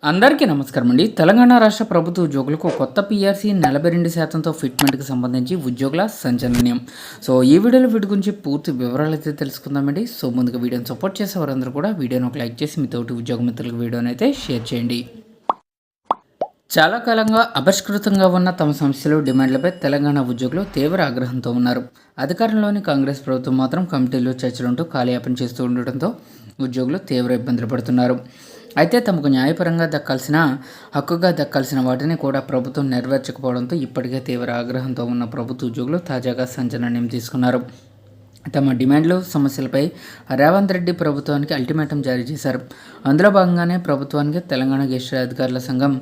అందరికీ నమస్కారం అండి. తెలంగాణ రాష్ట్ర ప్రభుత్వ ఉద్యోగులకు కొత్త పీఆర్సీ 42%తో ఫిట్మెంట్కి సంబంధించి ఉద్యోగుల సంచలనం. ఈ వీడియోలో వీటి గురించి పూర్తి వివరాలు అయితే తెలుసుకుందామండి. ముందుగా వీడియోని సపోర్ట్ చేసే వారందరూ కూడా వీడియోని ఒక లైక్ చేసి మీతోటి ఉద్యోగ మిత్రులకు వీడియోని అయితే షేర్ చేయండి. చాలా కాలంగా అపరిష్కృతంగా ఉన్న తమ సమస్యలు డిమాండ్లపై తెలంగాణ ఉద్యోగులు తీవ్ర ఆగ్రహంతో ఉన్నారు. అధికారంలోని కాంగ్రెస్ ప్రభుత్వం మాత్రం కమిటీలు చర్చలుంటూ కాలయాపన చేస్తూ ఉండటంతో ఉద్యోగులు తీవ్ర ఇబ్బందులు పడుతున్నారు. అయితే తమకు న్యాయపరంగా హక్కుగా దక్కాల్సిన వాటిని కూడా ప్రభుత్వం నెరవేర్చకపోవడంతో ఇప్పటికే తీవ్ర ఆగ్రహంతో ఉన్న ప్రభుత్వ ఉద్యోగులు తాజాగా సంచలనం తీసుకున్నారు. తమ డిమాండ్లు సమస్యలపై రేవంత్ రెడ్డి ప్రభుత్వానికి అల్టిమేటం జారీ చేశారు. అందులో భాగంగానే ప్రభుత్వానికి తెలంగాణ గెజిటెడ్ అధికారుల సంఘం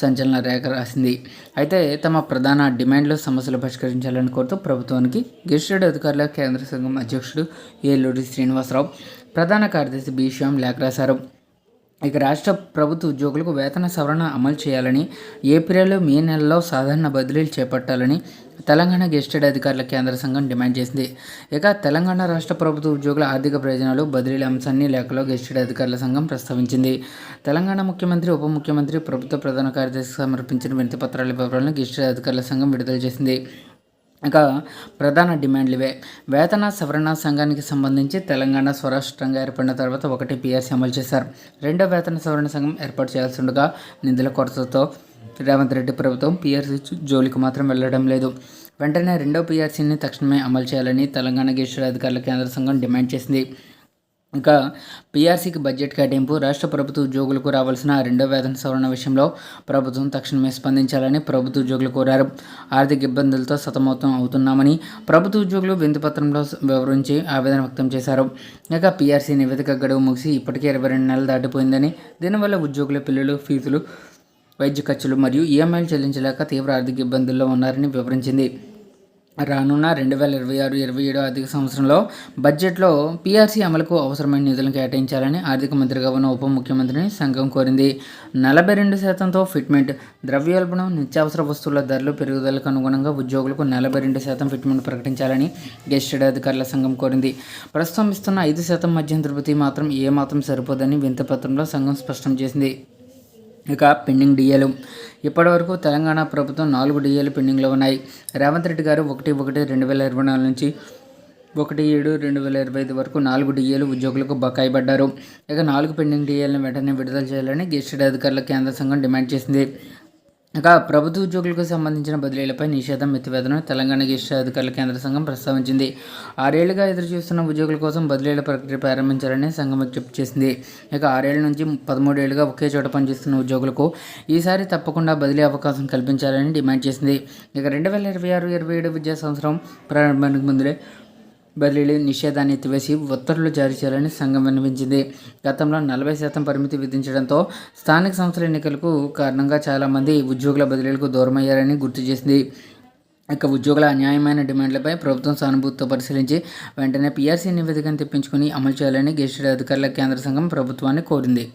సంచలన రేఖ రాసింది. అయితే తమ ప్రధాన డిమాండ్లు సమస్యలు పరిష్కరించాలని కోరుతూ ప్రభుత్వానికి గెజిటెడ్ అధికారుల కేంద్ర సంఘం అధ్యక్షుడు ఏలూరి శ్రీనివాసరావు, ప్రధాన కార్యదర్శి బి శ్యామ్ లేఖ రాశారు. ఇక రాష్ట్ర ప్రభుత్వ ఉద్యోగులకు వేతన సవరణ అమలు చేయాలని, ఏప్రిల్ మే నెలలో సాధారణ బదిలీలు చేపట్టాలని తెలంగాణ గెజిటెడ్ అధికారుల కేంద్ర సంఘం డిమాండ్ చేసింది. ఇక తెలంగాణ రాష్ట్ర ప్రభుత్వ ఉద్యోగుల ఆర్థిక ప్రయోజనాలు బదిలీల అంశాన్ని లేఖలో గెజిటెడ్ అధికారుల సంఘం ప్రస్తావించింది. తెలంగాణ ముఖ్యమంత్రి, ఉప ముఖ్యమంత్రి, ప్రభుత్వ ప్రధాన కార్యదర్శి సమర్పించిన వినతి పత్రాల వివరాలను గెజిటెడ్ అధికారుల సంఘం విడుదల చేసింది. ఇక ప్రధాన డిమాండ్లు ఇవే. వేతన సవరణ సంఘానికి సంబంధించి తెలంగాణ స్వరాష్ట్రంగా ఏర్పడిన తర్వాత 1 పీఆర్సీ అమలు చేశారు. 2వ వేతన సవరణ సంఘం ఏర్పాటు చేయాల్సి ఉండగా నిధుల కొరతతో రేవంత్ రెడ్డి ప్రభుత్వం పీఆర్సీ జోలికి మాత్రం వెళ్లడం లేదు. వెంటనే 2వ పీఆర్సీని తక్షణమే అమలు చేయాలని తెలంగాణ గెజిటెడ్ అధికారుల కేంద్ర సంఘం డిమాండ్ చేసింది. ఇంకా పీఆర్సీకి బడ్జెట్ కేటాయింపు, రాష్ట్ర ప్రభుత్వ ఉద్యోగులకు రావాల్సిన 2వ వేతన సవరణ విషయంలో ప్రభుత్వం తక్షణమే స్పందించాలని ప్రభుత్వ ఉద్యోగులు కోరారు. ఆర్థిక ఇబ్బందులతో సతమతం అవుతున్నామని ప్రభుత్వ ఉద్యోగులు వినతిపత్రంలో వివరించి ఆవేదన వ్యక్తం చేశారు. ఇక పీఆర్సీ నివేదిక గడువు ముగిసి ఇప్పటికే 22 నెలలు దాటిపోయిందని, దీనివల్ల ఉద్యోగుల పిల్లలు ఫీజులు, వైద్య ఖర్చులు మరియు ఈఎంఐలు చెల్లించలేక తీవ్ర ఆర్థిక ఇబ్బందుల్లో ఉన్నారని వివరించింది. రానున్న 2026-27 ఆర్థిక సంవత్సరంలో బడ్జెట్లో పీఆర్సీ అమలుకు అవసరమైన నిధులను కేటాయించాలని ఆర్థిక మంత్రిగా ఉన్న ఉప ముఖ్యమంత్రిని సంఘం కోరింది. 42%తో ఫిట్మెంట్, ద్రవ్యోల్బణం, నిత్యావసర వస్తువుల ధరలు పెరుగుదలకు అనుగుణంగా ఉద్యోగులకు 42% ఫిట్మెంట్ ప్రకటించాలని గెజిటెడ్ అధికారుల సంఘం కోరింది. ప్రస్తుతం ఇస్తున్న 5% మధ్యంతర భృతి మాత్రం ఏమాత్రం సరిపోదని వినతి పత్రంలో సంఘం స్పష్టం చేసింది. ఇక పెండింగ్ డిఏలు. ఇప్పటివరకు తెలంగాణ ప్రభుత్వం 4 డిఏలు పెండింగ్లో ఉన్నాయి. రేవంత్ రెడ్డి గారు 1/1/2024 నుంచి 1/7/2025 వరకు 4 డిఏలు ఉద్యోగులకు బకాయి పడ్డారు. ఇక 4 పెండింగ్ డిఏలను వెంటనే విడుదల చేయాలని గెజిటెడ్ అధికారుల కేంద్ర సంఘం డిమాండ్ చేసింది. ఇక ప్రభుత్వ ఉద్యోగులకు సంబంధించిన బదిలీలపై నిషేధం ఎత్తివేతను తెలంగాణ గెజిటెడ్ అధికారుల కేంద్ర సంఘం ప్రస్తావించింది. 6 ఏళ్లుగా ఎదురుచూస్తున్న ఉద్యోగుల కోసం బదిలీల ప్రక్రియ ప్రారంభించాలని సంఘం విజ్ఞప్తి చేసింది. ఇక 6 ఏళ్ల నుంచి 13 ఏళ్లుగా ఒకే చోట పనిచేస్తున్న ఉద్యోగులకు ఈసారి తప్పకుండా బదిలీ అవకాశం కల్పించాలని డిమాండ్ చేసింది. ఇక 2026-27 విద్యా సంవత్సరం ప్రారంభానికి ముందే బదిలీ నిషేధాన్ని ఎత్తివేసి ఉత్తర్వులు జారీ చేయాలని సంఘం విన్నవించింది. గతంలో 40% పరిమితి విధించడంతో స్థానిక సంస్థల ఎన్నికలకు కారణంగా చాలామంది ఉద్యోగుల బదిలీలకు దూరమయ్యారని గుర్తు చేసింది. ఇక ఉద్యోగుల న్యాయమైన డిమాండ్లపై ప్రభుత్వం సానుభూతితో పరిశీలించి వెంటనే పీఆర్సీ నివేదికను తెప్పించుకుని అమలు చేయాలని గెజిటెడ్ అధికారుల కేంద్ర సంఘం ప్రభుత్వాన్ని కోరింది.